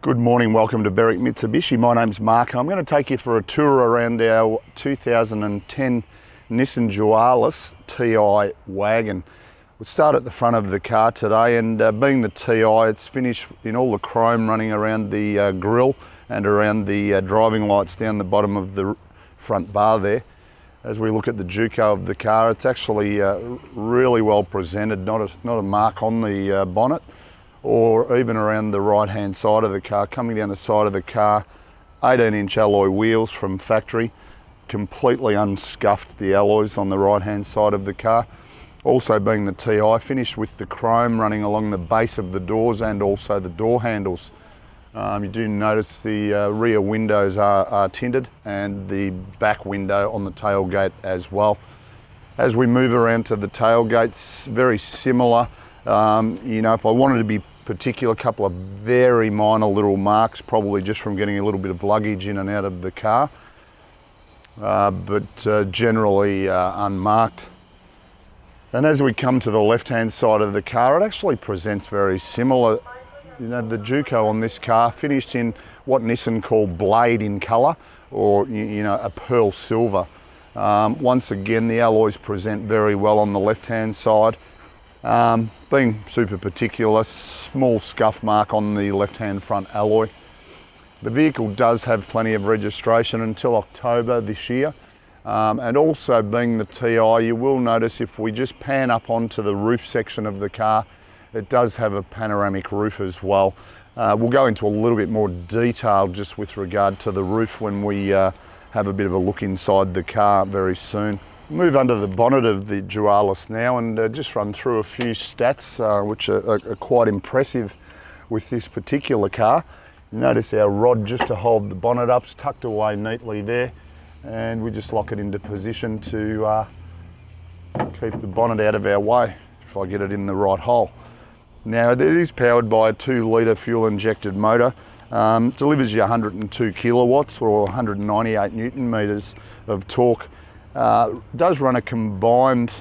Good morning, welcome to Berwick Mitsubishi. My name's Mark. I'm going to take you for a tour around our 2010 Nissan Dualis TI wagon. We'll start at the front of the car today, and being the TI, it's finished in all the chrome running around the grille and around the driving lights down the bottom of the front bar there. As we look at the Juco of the car, it's actually really well presented, not a mark on the bonnet, or even around the right hand side of the car. Coming down the side of the car, 18-inch alloy wheels from factory, completely unscuffed the alloys on the right hand side of the car. Also being the TI, finished with the chrome running along the base of the doors and also the door handles. You do notice the rear windows are tinted and the back window on the tailgate as well. As we move around to the tailgates, very similar. You know, if I wanted to be particular, a couple of very minor little marks, probably just from getting a little bit of luggage in and out of the car, but generally unmarked. And as we come to the left-hand side of the car, it actually presents very similar. You know, the Juco on this car finished in what Nissan call blade in colour, or you know, a pearl silver. Once again, the alloys present very well on the left-hand side. Being super particular, small scuff mark on the left-hand front alloy. The vehicle does have plenty of registration until October this year. And also being the TI, you will notice if we just pan up onto the roof section of the car, it does have a panoramic roof as well. We'll go into a little bit more detail just with regard to the roof when we have a bit of a look inside the car very soon. Move under the bonnet of the Dualis now and just run through a few stats which are quite impressive with this particular car. You notice our rod just to hold the bonnet up is tucked away neatly there, and we just lock it into position to keep the bonnet out of our way if I get it in the right hole. Now it is powered by a 2-litre fuel injected motor. Delivers you 102 kilowatts or 198 newton meters of torque. Does run a combined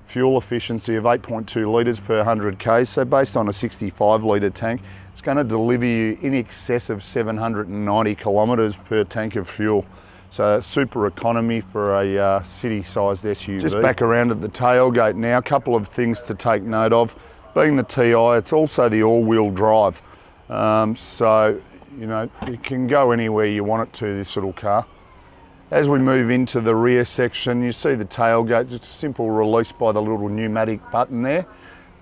fuel efficiency of 8.2 litres per 100 k's, so based on a 65 litre tank, it's going to deliver you in excess of 790 kilometres per tank of fuel. So super economy for a city-sized SUV. Just back around at the tailgate now, a couple of things to take note of. Being the TI, it's also the all-wheel drive. So, you know, it can go anywhere you want it to, this little car. As we move into the rear section, you see the tailgate, just a simple release by the little pneumatic button there.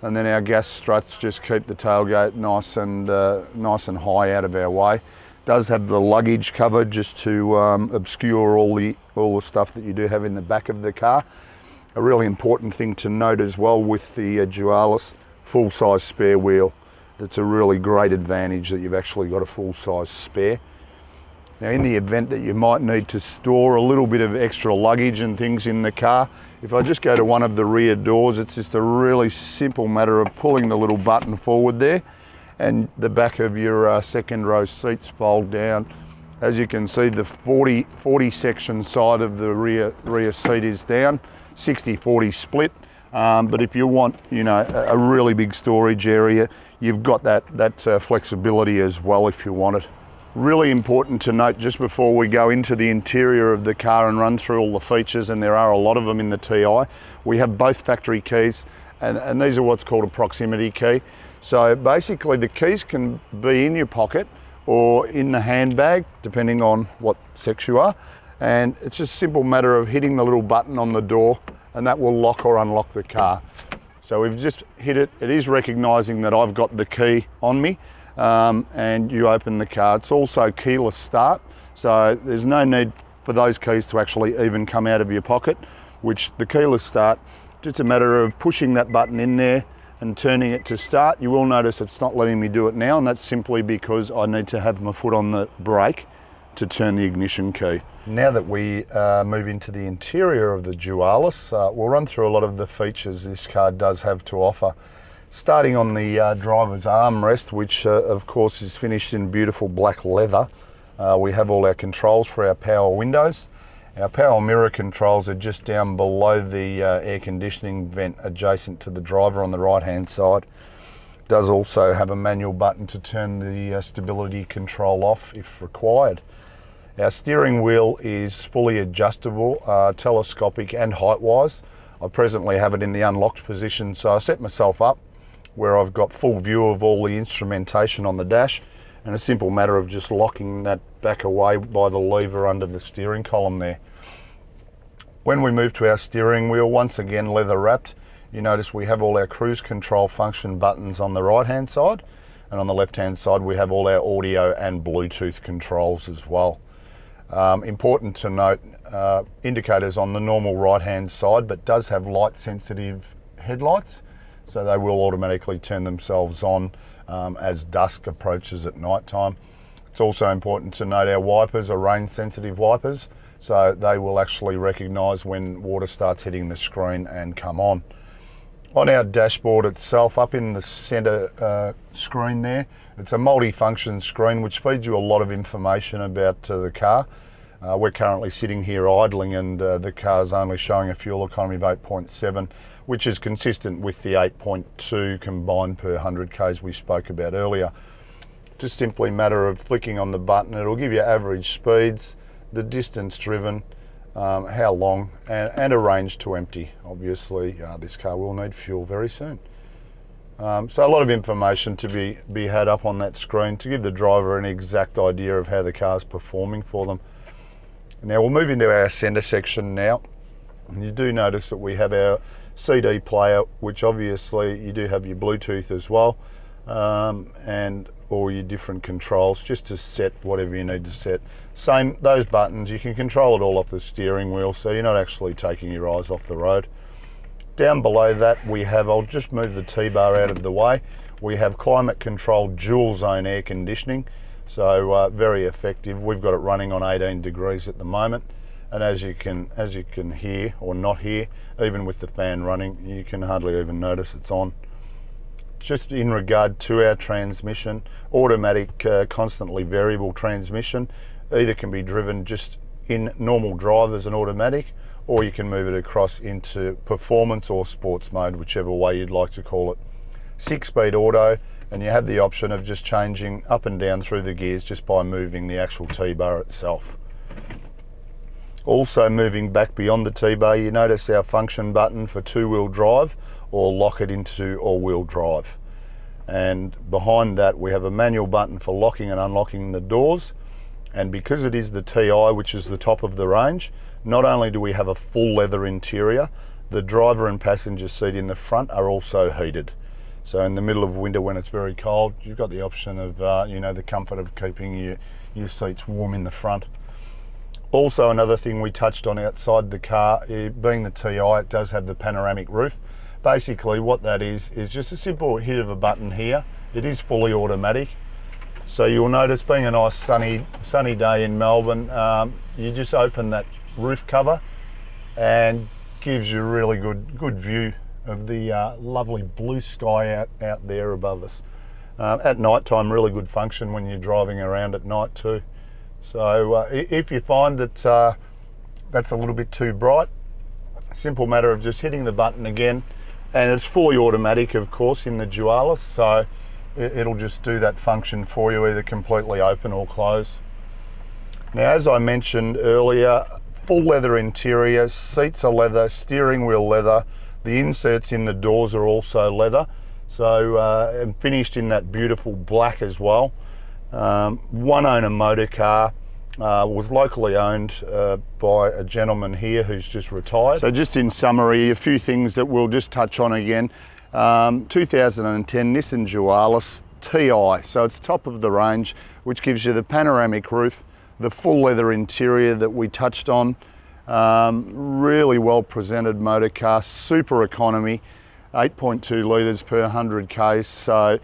And then our gas struts just keep the tailgate nice and high out of our way. Does have the luggage cover just to obscure all the stuff that you do have in the back of the car. A really important thing to note as well with the Dualis, full-size spare wheel. That's a really great advantage that you've actually got a full-size spare. Now, in the event that you might need to store a little bit of extra luggage and things in the car, if I just go to one of the rear doors, it's just a really simple matter of pulling the little button forward there, and the back of your second row seats fold down. As you can see, the 40 section side of the rear seat is down, 60-40 split. But if you want, you know, a really big storage area, you've got that flexibility as well if you want it. Really important to note just before we go into the interior of the car and run through all the features, and there are a lot of them in the TI, we have both factory keys, and these are what's called a proximity key. So basically the keys can be in your pocket or in the handbag, depending on what sex you are, and it's just a simple matter of hitting the little button on the door and that will lock or unlock the car. So we've just hit it. It is recognising that I've got the key on me. And you open the car. It's also keyless start, so there's no need for those keys to actually even come out of your pocket, which the keyless start, just a matter of pushing that button in there and turning it to start. You will notice it's not letting me do it now, and that's simply because I need to have my foot on the brake to turn the ignition key. Now that we move into the interior of the Dualis, we'll run through a lot of the features this car does have to offer. Starting on the driver's armrest, which of course is finished in beautiful black leather. We have all our controls for our power windows. Our power mirror controls are just down below the air conditioning vent adjacent to the driver on the right hand side. Does also have a manual button to turn the stability control off if required. Our steering wheel is fully adjustable, telescopic and height-wise. I presently have it in the unlocked position, so I set myself up where I've got full view of all the instrumentation on the dash, and a simple matter of just locking that back away by the lever under the steering column there. When we move to our steering wheel, once again leather wrapped, you notice we have all our cruise control function buttons on the right hand side, and on the left hand side we have all our audio and Bluetooth controls as well. Important to note, indicators on the normal right hand side, but does have light sensitive headlights, so they will automatically turn themselves on as dusk approaches at night time. It's also important to note our wipers are rain sensitive wipers, so they will actually recognise when water starts hitting the screen and come on. On our dashboard itself, up in the centre screen there, it's a multi-function screen which feeds you a lot of information about the car. We're currently sitting here idling, and the car's only showing a fuel economy of 8.7, which is consistent with the 8.2 combined per 100 k's we spoke about earlier. Just simply a matter of flicking on the button. It'll give you average speeds, the distance driven, how long, and a range to empty. Obviously, this car will need fuel very soon. So a lot of information to be had up on that screen to give the driver an exact idea of how the car's performing for them. Now we'll move into our centre section now, and you do notice that we have our CD player, which obviously you do have your Bluetooth as well, and all your different controls just to set whatever you need to set. Same, those buttons, you can control it all off the steering wheel, so you're not actually taking your eyes off the road. Down below that we have, I'll just move the T-bar out of the way, we have climate control dual zone air conditioning, so very effective. We've got it running on 18 degrees at the moment, and as you can hear or not hear, even with the fan running, you can hardly even notice it's on. Just in regard to our transmission, automatic constantly variable transmission, either can be driven just in normal drive as an automatic, or you can move it across into performance or sports mode, whichever way you'd like to call it. 6-speed auto, and you have the option of just changing up and down through the gears just by moving the actual T-bar itself. Also moving back beyond the T-bar, you notice our function button for 2-wheel drive, or lock it into all-wheel drive. And behind that we have a manual button for locking and unlocking the doors, and because it is the TI, which is the top of the range, not only do we have a full leather interior, the driver and passenger seat in the front are also heated. So in the middle of winter when it's very cold, you've got the option of the comfort of keeping your seats warm in the front. Also, another thing we touched on outside the car, being the TI, it does have the panoramic roof. Basically what that is just a simple hit of a button here. It is fully automatic, so you'll notice, being a nice sunny day in Melbourne, you just open that roof cover and gives you a really good view of the lovely blue sky out there above us. At night time, really good function when you're driving around at night too. So if you find that that's a little bit too bright, simple matter of just hitting the button again, and it's fully automatic of course in the Dualis, so it'll just do that function for you, either completely open or close. Now, as I mentioned earlier, full leather interior, seats are leather, steering wheel leather, the inserts in the doors are also leather, so and finished in that beautiful black as well. One owner motor car, was locally owned by a gentleman here who's just retired. So just in summary, a few things that we'll just touch on again. 2010 Nissan Dualis TI, so it's top of the range, which gives you the panoramic roof, the full leather interior that we touched on, really well presented motor car, super economy, 8.2 litres per 100 k's, so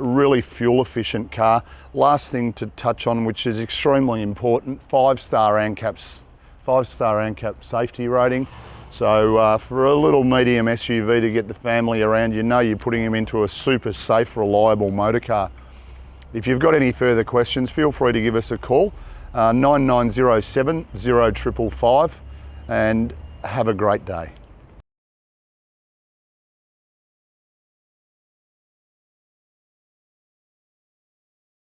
really fuel efficient car. Last thing to touch on, which is extremely important, 5-star ANCAP safety rating. So for a little medium SUV to get the family around, you know you're putting them into a super safe, reliable motor car. If you've got any further questions, feel free to give us a call, 9907 0555, and have a great day.